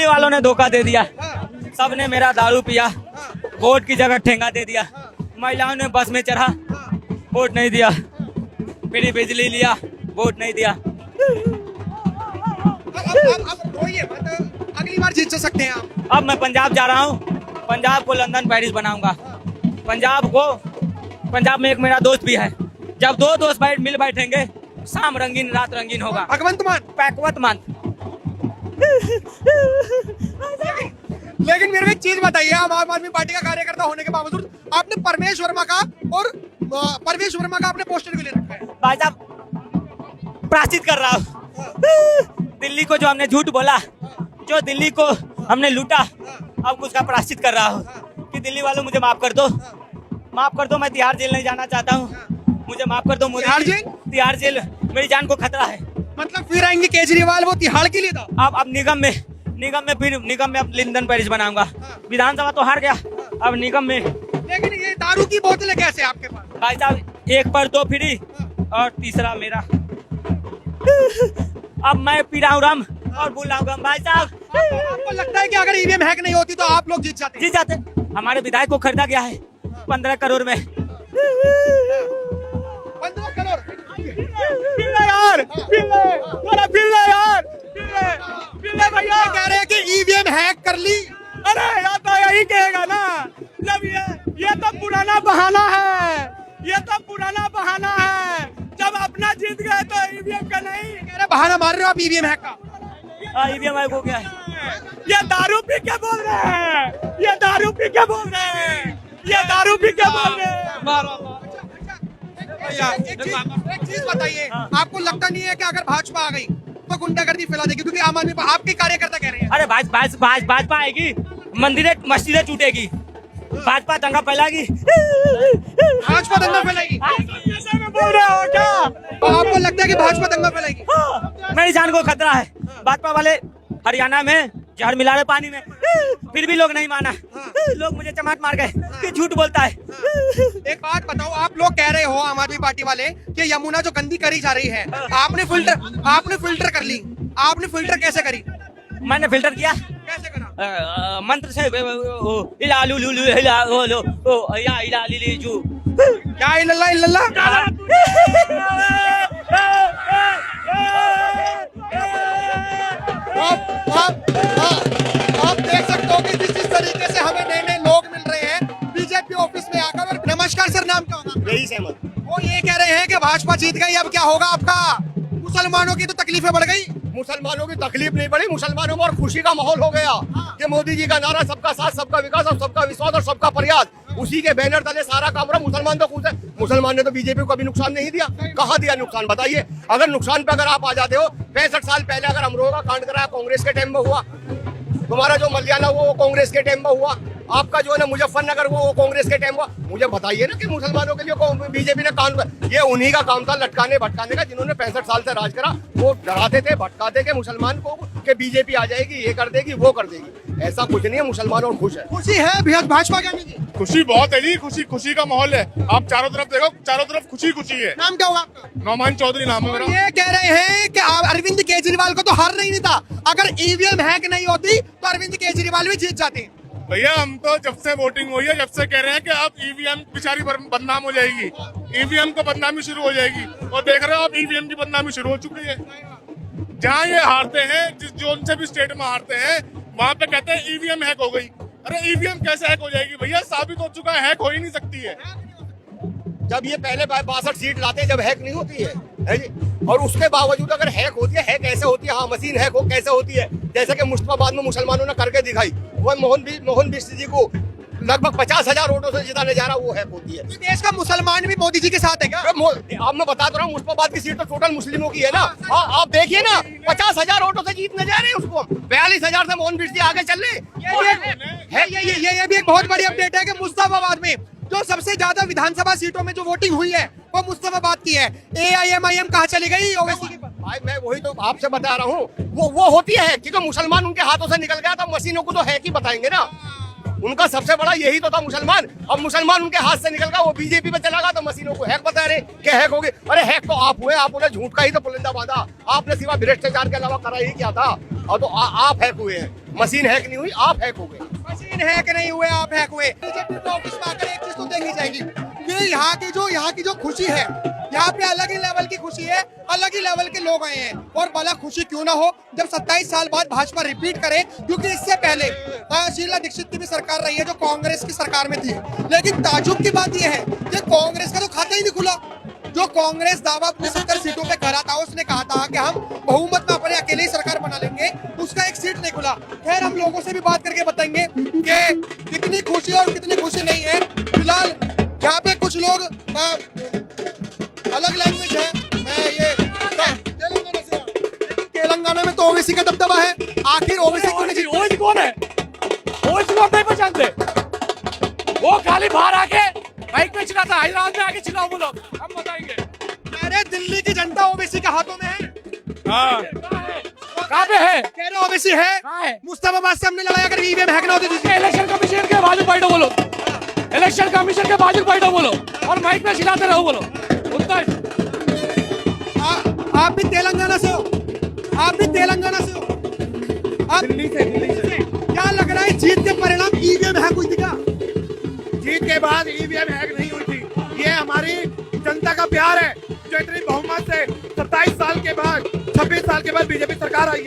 दिल्ली वालों ने धोखा दे दिया, सबने मेरा दारू पिया, वोट की जगह ठेंगा दे दिया, महिलाओं ने बस में चढ़ा, वोट नहीं दिया, फ्री बिजली लिया, वोट नहीं दिया। अब रोइए मत, अगली बार जीत सकते हैं आप। अब मैं पंजाब जा रहा हूँ, पंजाब को लंदन पेरिस बनाऊंगा। पंजाब में एक मेरा दोस्त भी है, जब दो दोस्त मिल बैठेंगे, शाम रंगीन रात रंगीन होगा। पैकवत मान। लेकिन मेरे को एक चीज बताइए, आप आम आदमी पार्टी का कार्यकर्ता होने के बावजूद आपने परमेश वर्मा का आपने पोस्टर भी ले रखा है। भाई साहब प्राश्चित कर रहा हूँ, दिल्ली को जो हमने झूठ बोला, जो दिल्ली को हमने लूटा, अब उसका प्राश्चित कर रहा हूँ कि दिल्ली वालों मुझे माफ कर दो, मैं तिहाड़ जेल नहीं जाना चाहता हूँ, मुझे माफ कर दो। तिहाड़ जेल मेरी जान को खतरा है। मतलब फिर आएंगे केजरीवाल, वो तिहाड़ के लिए था। अब निगम में अब लंदन पेरिस बनाऊंगा। विधानसभा तो हार गया, अब निगम में। लेकिन ये दारू की बोतलें कैसे आपके पास? भाई साहब एक पर दो फ्री और तीसरा मेरा। अब मैं पी रहा हूँ रम और बोल रहा हूँ भाई साहब। आपको लगता है कि अगर ईवीएम हैक नहीं होती तो आप लोग जीत जाते? हमारे विधायक को खरीदा गया है 15 करोड़ में। 15 करोड़ भैया कह रहे हैं कि ईवीएम हैक कर ली। अरे यार तो यही कहेगा ना, जब ये तो पुराना बहाना है, जब अपना जीत गए तो ईवीएम का नहीं। कह रहे बहाना मार रहे हो आप ईवीएम हैक का। ईवीएम हैक हो गया है। ये दारू पी के बोल रहे हैं। एक चीज बताइए, आपको लगता नहीं है कि अगर भाजपा आ गई तो गुंडागर्दी फैला देगी? क्योंकि आम आदमी आपके कार्यकर्ता कह रहे हैं। अरे भाजपा आएगी, मंदिरें मस्जिदें टूटेगी, भाजपा दंगा फैलाएगी। बोल रहे हो क्या? तो आपको लगता है कि भाजपा दंगा फैलाएगी? मेरी जान को खतरा है। भाजपा वाले हरियाणा में जहर मिला रहे पानी में, फिर भी लोग नहीं माना। लोग मुझे चमाट मार गए कि झूठ बोलता है। एक बात बताओ, आप लोग कह रहे हो आम आदमी पार्टी वाले कि यमुना जो गंदी करी जा रही है, आपने फिल्टर कर ली। आपने फिल्टर कैसे करी? मैंने फिल्टर किया। कैसे करा? मंत्र से इला लू लू इला ओ लो ओ या इला ली जू क्या इल्लल्लाह आप देख सकते हो कि जिस तरीके से हमें नए नए लोग मिल रहे हैं बीजेपी ऑफिस में आकर। और नमस्कार सर, नाम क्या होगा? यही सहमत। वो ये कह रहे हैं कि भाजपा जीत गई, अब क्या होगा आपका? मुसलमानों की तो तकलीफें बढ़ गई। मुसलमानों की तकलीफ नहीं पड़ी, मुसलमानों में और खुशी का माहौल हो गया कि मोदी जी का नारा सबका साथ, सबका विकास और सबका विश्वास और सबका प्रयास, उसी के बैनर तले सारा काम रहा। मुसलमान तो खुश है। मुसलमान ने तो बीजेपी को कभी नुकसान नहीं दिया। कहाँ दिया नुकसान, बताइए? अगर नुकसान पे अगर आप आ जाते हो, 65 साल पहले अगर अमरोहा का कांड कराया कांग्रेस के टाइम में हुआ, तुम्हारा जो मल्याना वो कांग्रेस के टाइम में हुआ, आपका जो है ना मुजफ्फरनगर वो कांग्रेस के टाइम हुआ। मुझे बताइए ना कि मुसलमानों के लिए बीजेपी ने कानून, ये उन्हीं का काम था लटकाने भटकाने का, जिन्होंने 65 साल से राज करा। वो डराते थे भटकाते थे मुसलमान को कि बीजेपी आ जाएगी, ये कर देगी वो कर देगी। ऐसा कुछ नहीं है, मुसलमान और खुश है। खुशी है भाजपा क्या नहीं? खुशी बहुत है जी, खुशी का माहौल है। आप चारों तरफ देखो, चारों तरफ खुशी है। नाम क्या होगा आपका? नौमान चौधरी नाम है मेरा। ये कह रहे हैं कि अरविंद केजरीवाल को तो हार नहीं था, अगर ईवीएम हैक नहीं होती तो अरविंद केजरीवाल भी जीत जाते। भैया हम तो जब से वोटिंग हुई है, जब से कह रहे हैं कि अब ईवीएम बेचारी बदनाम हो जाएगी, ईवीएम को बदनामी शुरू हो जाएगी, और देख रहे हो अब ईवीएम की बदनामी शुरू हो चुकी है। जहाँ ये हारते हैं, जिस जोन से भी स्टेट में हारते हैं, वहाँ पे कहते हैं ईवीएम हैक हो गई। अरे ईवीएम कैसे हैक हो जाएगी भैया? साबित हो चुका है हैक हो ही नहीं सकती है। जब ये पहले 62 सीट लाते हैं, जब हैक नहीं होती है जी, और उसके बावजूद अगर हैक होती है, हैक कैसे होती है? हाँ, मशीन हैक हो कैसे होती है? जैसे कि मुस्तफाबाद में मुसलमानों ने करके दिखाई, वो मोहन बिष्ट जी को लगभग 50,000 वोटों से जिताने जा रहा, वो हैक होती है। देश का मुसलमान भी मोदी जी के साथ है क्या? अब मैं बता तो रहा हूँ, मुस्तफाबाद की सीट तो टोटल मुस्लिमों की है ना। हाँ, आप देखिए ना, 50,000 वोटों से जीतने जा रहे हैं उसको। 42,000 से मोहन बिष्ट जी आगे चल रहे। ये भी एक बहुत बड़ी अपडेट है कि मुस्तफाबाद में जो सबसे ज्यादा विधानसभा सीटों में जो वोटिंग हुई है वो मुस्तफाबाद की है। AIMIM कहाँ चली गई? ओवैसी के पास। भाई मैं वही तो आपसे बता रहा हूँ, वो होती है क्योंकि मुसलमान उनके हाथों से निकल गया था। मशीनों को तो हैक ही बताएंगे ना, उनका सबसे बड़ा यही तो था मुसलमान। अब मुसलमान उनके हाथ से निकल गया, वो बीजेपी पे चला गया, तो मशीनों को हैक बता रहे कि हैक हो गई। अरे हैक तो आप हुए, आपने झूठ का ही तो पुलिंदा बांधा, आपने सिवा भ्रष्टाचार के अलावा करा ही क्या था? और तो आप हैक हुए हैं। मशीन हैक नहीं हुई, आप हैक हो गए। मशीन हैक नहीं हुए, आप हैक हुए। बीजेपी के ऑफिस में आकर एक चीज तो देखी जाएगी कि यहाँ की जो खुशी है, यहाँ पे अलग ही लेवल की खुशी है, अलग ही लेवल के लोग आए हैं। और भला खुशी क्यों ना हो जब 27 साल बाद भाजपा रिपीट करे, क्योंकि इससे पहले शीला दीक्षित की भी सरकार रही है जो कांग्रेस की सरकार में थी। लेकिन ताजुब की बात यह है कि कांग्रेस का तो खाता ही नहीं खुला। जो कांग्रेस दावा अपने 70 सीटों पे करा था, उसने कहा था कि हम बहुमत में अपने अकेले ही सरकार बना लेंगे, उसका एक सीट नहीं खुला। खैर हम लोगों से भी बात करके बताएंगे कि कितनी खुशी और कितनी खुशी नहीं है। फिलहाल यहाँ पे कुछ लोग अलग लैंग्वेज है, मैं ये तेलंगाना से, लेकिन तेलंगाना में तो ओवैसी का दबदबा है। आखिर ओवैसी कौन है? ओवैसी कौन है? ओवैसी को आप नहीं पहचानते? वो खाली बाहर आके बाइक में चिल्लाता, हैदराबाद में आके चिल्लाओ बोलो, हम बताएंगे। अरे दिल्ली की जनता ओवैसी के हाथों में है। हाँ, कहाँ पे है? कह रहे ओवैसी है। कहाँ है? मुस्तफाबाद से हमने लड़ाई अगर ईवीएम हैक ना होती थी। इलेक्शन कमीशन के बाजू बैठो बोलो, इलेक्शन कमीशन के बाजू बैठो बोलो और माइक में चिल्लाते रहो बोलो, उतना आप भी तेलंगाना से हो, आप भी तेलंगाना से हो, आप दिल्ली से। क्या लग रहा है जीत के परिणाम ईवीएम हैक हुई थी क्या? जीत के बाद ईवीएम हैक नहीं हुई थी। ये हमारी जनता का प्यार है जो इतनी बहुमत से 27 साल के बाद 26 साल के बाद बीजेपी सरकार आई है।